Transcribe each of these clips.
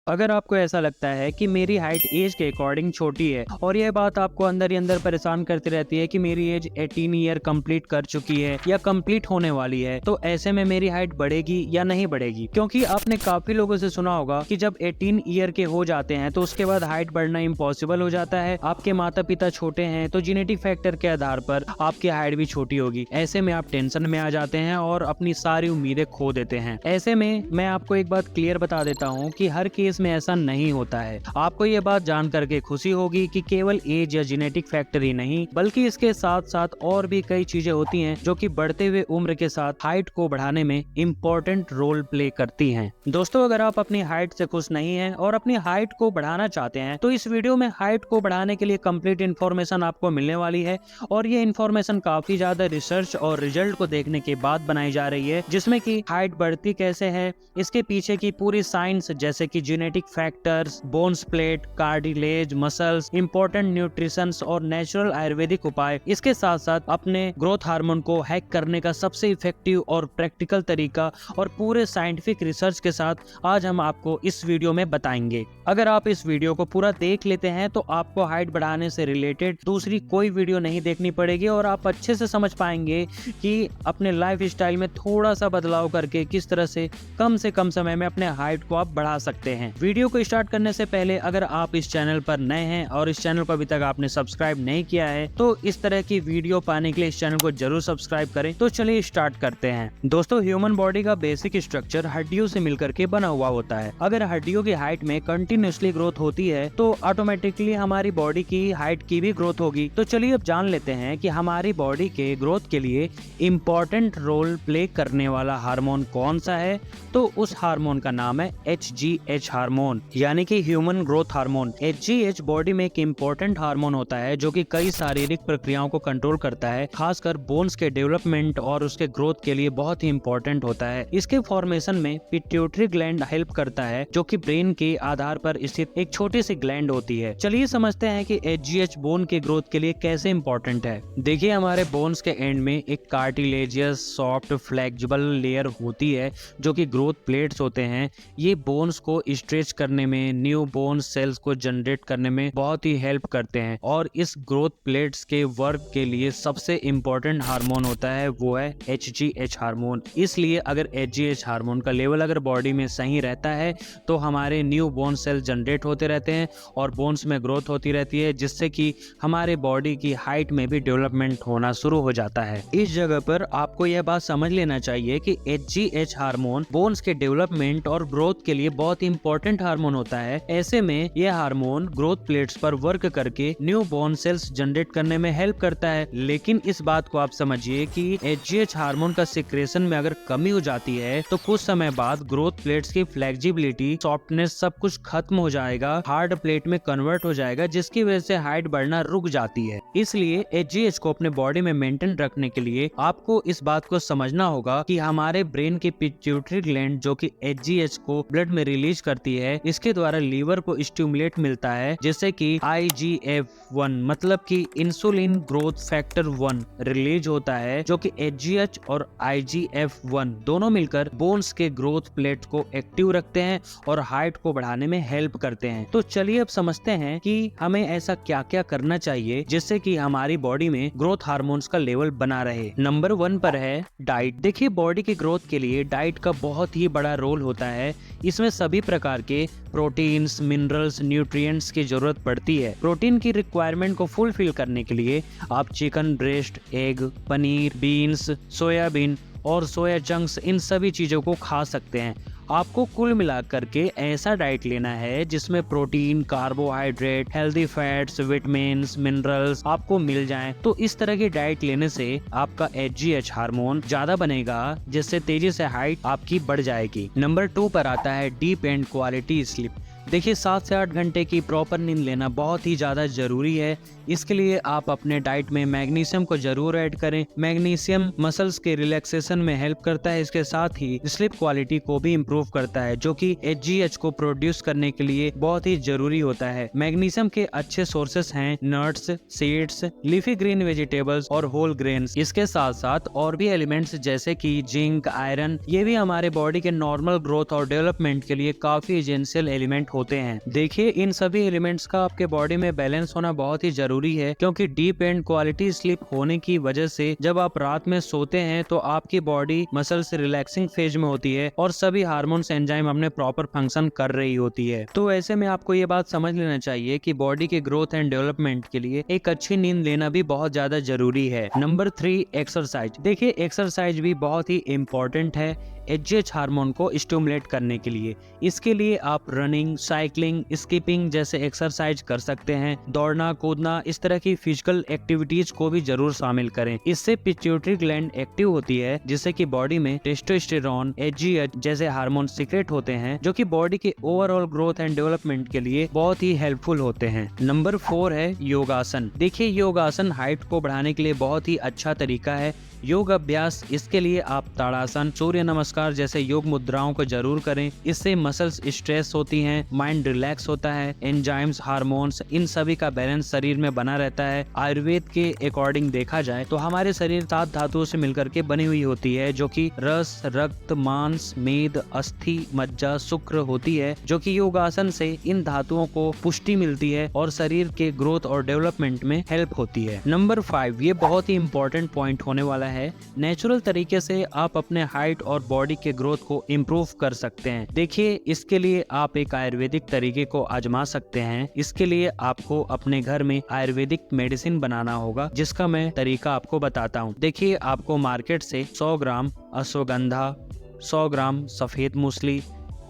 अगर आपको ऐसा लगता है कि मेरी हाइट एज के अकॉर्डिंग छोटी है और यह बात आपको अंदर ही अंदर परेशान करती रहती है कि मेरी एज 18 ईयर कंप्लीट कर चुकी है या कंप्लीट होने वाली है, तो ऐसे में मेरी हाइट बढ़ेगी या नहीं बढ़ेगी। क्योंकि आपने काफी लोगों से सुना होगा कि जब 18 ईयर के हो जाते हैं तो उसके बाद हाइट बढ़ना इम्पॉसिबल हो जाता है। आपके माता पिता छोटे हैं तो जेनेटिक फैक्टर के आधार पर आपकी हाइट भी छोटी होगी। ऐसे में आप टेंशन में आ जाते हैं और अपनी सारी उम्मीदें खो देते हैं। ऐसे में मैं आपको एक बात क्लियर बता देता हूँ कि हर केस में ऐसा नहीं होता है। आपको ये बात जान करके खुशी होगी कि केवल एज या जेनेटिक फैक्टर ही नहीं बल्कि इसके साथ साथ और भी कई चीजें होती हैं जो कि बढ़ते हुए उम्र के साथ हाइट को बढ़ाने में इम्पोर्टेंट रोल प्ले करती हैं। दोस्तों, अगर आप अपनी हाइट से खुश नहीं हैं और अपनी हाइट को बढ़ाना चाहते हैं तो इस वीडियो में हाइट को बढ़ाने के लिए कंप्लीट इन्फॉर्मेशन आपको मिलने वाली है। और ये इन्फॉर्मेशन काफी ज्यादा रिसर्च और रिजल्ट को देखने के बाद बनाई जा रही है, जिसमें कि हाइट बढ़ती कैसे है, इसके पीछे की पूरी साइंस जैसे कि genetic factors, bones plate, cartilage, muscles, important nutrition और नेचुरल आयुर्वेदिक उपाय, इसके साथ साथ अपने ग्रोथ हार्मोन को हैक करने का सबसे इफेक्टिव और प्रैक्टिकल तरीका और पूरे साइंटिफिक रिसर्च के साथ आज हम आपको इस वीडियो में बताएंगे। अगर आप इस वीडियो को पूरा देख लेते हैं तो आपको हाइट बढ़ाने से रिलेटेड दूसरी कोई वीडियो नहीं देखनी पड़ेगी और आप अच्छे से समझ पाएंगे कि अपने लाइफ स्टाइल में थोड़ा सा बदलाव करके किस तरह से कम समय में अपने हाइट को आप बढ़ा सकते हैं। वीडियो को स्टार्ट करने से पहले अगर आप इस चैनल पर नए हैं और इस चैनल को अभी तक आपने सब्सक्राइब नहीं किया है तो इस तरह की वीडियो पाने के लिए इस चैनल को जरूर सब्सक्राइब करें। तो चलिए स्टार्ट करते हैं। दोस्तों, ह्यूमन बॉडी का बेसिक स्ट्रक्चर हड्डियों से मिलकर के बना हुआ होता है। अगर हड्डियों की हाइट में कंटिन्यूसली ग्रोथ होती है तो ऑटोमेटिकली हमारी बॉडी की हाइट की भी ग्रोथ होगी। तो चलिए अब जान लेते हैं कि हमारी बॉडी के ग्रोथ के लिए इम्पोर्टेंट रोल प्ले करने वाला हार्मोन कौन सा है। तो उस हार्मोन का नाम है HGH हार्मोन, यानी कि human growth hormone. HGH body में एक इम्पोर्टेंट हार्मोन होता है जो कि कई शारीरिक प्रक्रियाओं को कंट्रोल करता है, खासकर बोन्स के डेवलपमेंट और उसके ग्रोथ के लिए बहुत ही इम्पोर्टेंट होता है। इसके फॉर्मेशन में पिट्यूटरी ग्लैंड हेल्प करता है जो कि ब्रेन के आधार पर स्थित एक छोटी सी ग्लैंड होती है। चलिए समझते हैं कि HGH बोन के ग्रोथ के लिए कैसे इम्पोर्टेंट है। देखिए, हमारे बोन्स के एंड में एक कार्टिलेजियस सॉफ्ट फ्लेक्सिबल लेयर होती है जो कि ग्रोथ प्लेट्स होते हैं। ये बोन्स को स्ट्रेच करने में, न्यू बोन सेल्स को जनरेट करने में बहुत ही हेल्प करते हैं। और इस ग्रोथ प्लेट्स के वर्क के लिए सबसे इम्पोर्टेंट हार्मोन होता है वो है HGH हार्मोन। इसलिए अगर HGH हार्मोन का लेवल अगर बॉडी में सही रहता है तो हमारे न्यू बोन सेल जनरेट होते रहते हैं और बोन्स में ग्रोथ होती रहती है, जिससे कि हमारे बॉडी की हाइट में भी डेवलपमेंट होना शुरू हो जाता है। इस जगह पर आपको यह बात समझ लेना चाहिए कि HGH हार्मोन बोन्स के डेवलपमेंट और ग्रोथ के लिए बहुत इंपॉर्टेंट हार्मोन होता है। ऐसे में यह हार्मोन ग्रोथ प्लेट्स पर वर्क करके न्यू बोन सेल्स जनरेट करने में हेल्प करता है। लेकिन इस बात को आप समझिए कि HGH हार्मोन का सिक्रेशन में अगर कमी हो जाती है तो कुछ समय बाद ग्रोथ प्लेट्स की फ्लेक्सिबिलिटी, सॉफ्टनेस सब कुछ खत्म हो जाएगा, हार्ड प्लेट में कन्वर्ट हो जाएगा, जिसकी वजह से हाइट बढ़ना रुक जाती है। इसलिए HGH को अपने बॉडी में मेंटेन रखने के लिए आपको इस बात को समझना होगा कि हमारे ब्रेन की पिट्यूटरी ग्लैंड जो कि HGH को ब्लड में रिलीज करती है, इसके द्वारा लीवर को स्टिमुलेट मिलता है, जिससे कि IGF-1 मतलब कि इंसुलिन ग्रोथ फैक्टर 1 रिलीज होता है, जो कि HGH और IGF-1 दोनों मिलकर बोन्स के ग्रोथ प्लेट को एक्टिव रखते हैं और हाइट को बढ़ाने में हेल्प करते हैं। तो चलिए अब समझते हैं कि हमें ऐसा क्या क्या करना चाहिए जिससे कि हमारी बॉडी में ग्रोथ हार्मोन्स का लेवल बना रहे। नंबर 1 पर है डाइट। देखिए, बॉडी की ग्रोथ के लिए डाइट का बहुत ही बड़ा रोल होता है। इसमें सभी प्रकार के प्रोटीन्स, मिनरल्स, न्यूट्रिएंट्स की जरूरत पड़ती है। प्रोटीन की रिक्वायरमेंट को फुलफिल करने के लिए आप chicken breast, egg, paneer, beans, soybean और सोया चंक्स, इन सभी चीजों को खा सकते हैं। आपको कुल मिलाकर के ऐसा डाइट लेना है जिसमें protein, carbohydrate, healthy fats, vitamins, minerals आपको मिल जाएं। तो इस तरह की डाइट लेने से आपका HGH हार्मोन ज्यादा बनेगा, जिससे तेजी से हाइट आपकी बढ़ जाएगी। नंबर 2 पर आता है डीप एंड क्वालिटी स्लीप। देखिए, 7 से 8 घंटे की प्रॉपर नींद लेना बहुत ही ज़्यादा ज़रूरी है। इसके लिए आप अपने डाइट में मैग्नीशियम को जरूर ऐड करें। मैग्नीशियम मसल्स के रिलैक्सेशन में हेल्प करता है, इसके साथ ही स्लीप क्वालिटी को भी इम्प्रूव करता है, जो कि HGH को प्रोड्यूस करने के लिए बहुत ही जरूरी होता है। मैग्नीशियम के अच्छे सोर्सेस हैं nuts, seeds, leafy green vegetables और होल ग्रेन्स। इसके साथ साथ और भी एलिमेंट्स जैसे कि जिंक, आयरन, ये भी हमारे बॉडी के नॉर्मल ग्रोथ और डेवलपमेंट के लिए काफी एसेंशियल एलिमेंट होते हैं। देखिए, इन सभी एलिमेंट्स का आपके बॉडी में बैलेंस होना बहुत ही जरूरी है, क्योंकि डीप एंड क्वालिटी स्लीप होने की वजह से जब आप रात में सोते हैं तो आपकी बॉडी मसल्स रिलैक्सिंग फेज में होती है और सभी हार्मोन्स एंजाइम अपने प्रॉपर फंक्शन कर रही होती है। तो ऐसे में आपको ये बात समझ लेना चाहिए कि बॉडी के ग्रोथ एंड डेवलपमेंट के लिए एक अच्छी नींद लेना भी बहुत ज्यादा जरूरी है। Number 3, exercise. देखिए, एक्सरसाइज भी बहुत ही इम्पोर्टेंट है एचजीएच हार्मोन को स्टिमुलेट करने के लिए। इसके लिए आप रनिंग, साइकिलिंग, स्किपिंग जैसे एक्सरसाइज कर सकते हैं। दौड़ना, कूदना, इस तरह की फिजिकल एक्टिविटीज को भी जरूर शामिल करें। इससे पिट्यूटरी ग्लैंड एक्टिव होती है, जिससे कि बॉडी में टेस्टोस्टेरोन, एचजीएच जैसे हार्मोन सीक्रेट होते हैं, जो कि बॉडी के ओवरऑल ग्रोथ एंड डेवलपमेंट के लिए बहुत ही हेल्पफुल होते हैं। नंबर 4 है योगासन। देखिए, योगासन हाइट को बढ़ाने के लिए बहुत ही अच्छा तरीका है। योग अभ्यास, इसके लिए आप ताड़ासन, सूर्य नमस्कार जैसे योग मुद्राओं को जरूर करें। इससे मसल्स स्ट्रेस होती हैं, माइंड रिलैक्स होता है, एंजाइम्स, हार्मोन्स, इन सभी का बैलेंस शरीर में बना रहता है। आयुर्वेद के अकॉर्डिंग देखा जाए तो हमारे शरीर 7 धातुओं से मिलकर के बनी हुई होती है, जो कि रस, रक्त, मांस, मेद, अस्थि, मज्जा, शुक्र होती है, जो कि योगासन से इन धातुओं को पुष्टि मिलती है और शरीर के ग्रोथ और डेवलपमेंट में हेल्प होती है। नंबर 5, ये बहुत ही इंपॉर्टेंट पॉइंट होने वाला है। नेचुरल तरीके से आप अपने हाइट और बॉडी के ग्रोथ को इम्प्रूव कर सकते हैं। देखिए, इसके लिए आप एक आयुर्वेदिक तरीके को आजमा सकते हैं। इसके लिए आपको अपने घर में आयुर्वेदिक मेडिसिन बनाना होगा, जिसका मैं तरीका आपको बताता हूँ। देखिए, आपको मार्केट से 100 ग्राम अश्वगंधा, 100 ग्राम सफेद मूसली,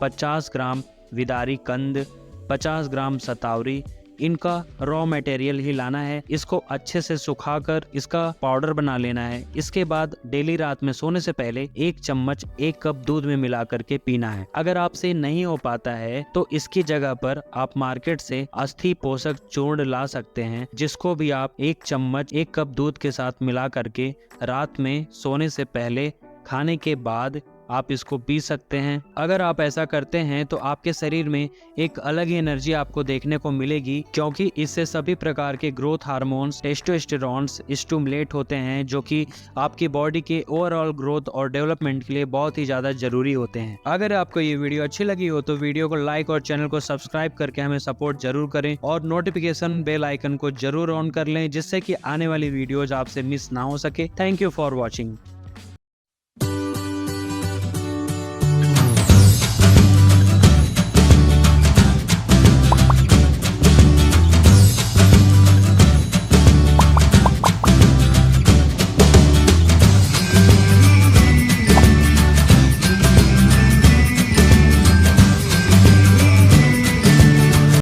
50 ग्राम विदारी कंद, 50 ग्राम सतावरी, इनका रॉ मटेरियल ही लाना है। इसको अच्छे से सुखाकर इसका पाउडर बना लेना है। इसके बाद डेली रात में सोने से पहले 1 चम्मच 1 कप दूध में मिला करके पीना है। अगर आपसे नहीं हो पाता है तो इसकी जगह पर आप मार्केट से अस्थि पोषक चूर्ण ला सकते हैं, जिसको भी आप 1 चम्मच 1 कप दूध के साथ मिला करके रात में सोने से पहले, खाने के बाद आप इसको पी सकते हैं। अगर आप ऐसा करते हैं तो आपके शरीर में एक अलग ही एनर्जी आपको देखने को मिलेगी, क्योंकि इससे सभी प्रकार के ग्रोथ हार्मोन्स, टेस्टोस्टेरोन्स स्टिमुलेट होते हैं, जो कि आपकी बॉडी के ओवरऑल ग्रोथ और डेवलपमेंट के लिए बहुत ही ज्यादा जरूरी होते हैं। अगर आपको ये वीडियो अच्छी लगी हो तो वीडियो को लाइक और चैनल को सब्सक्राइब करके हमें सपोर्ट जरूर करें और नोटिफिकेशन बेल आइकन को जरूर ऑन कर लें, जिससे कि आने वाली वीडियोज आपसे मिस ना हो सके। Thank you for watching.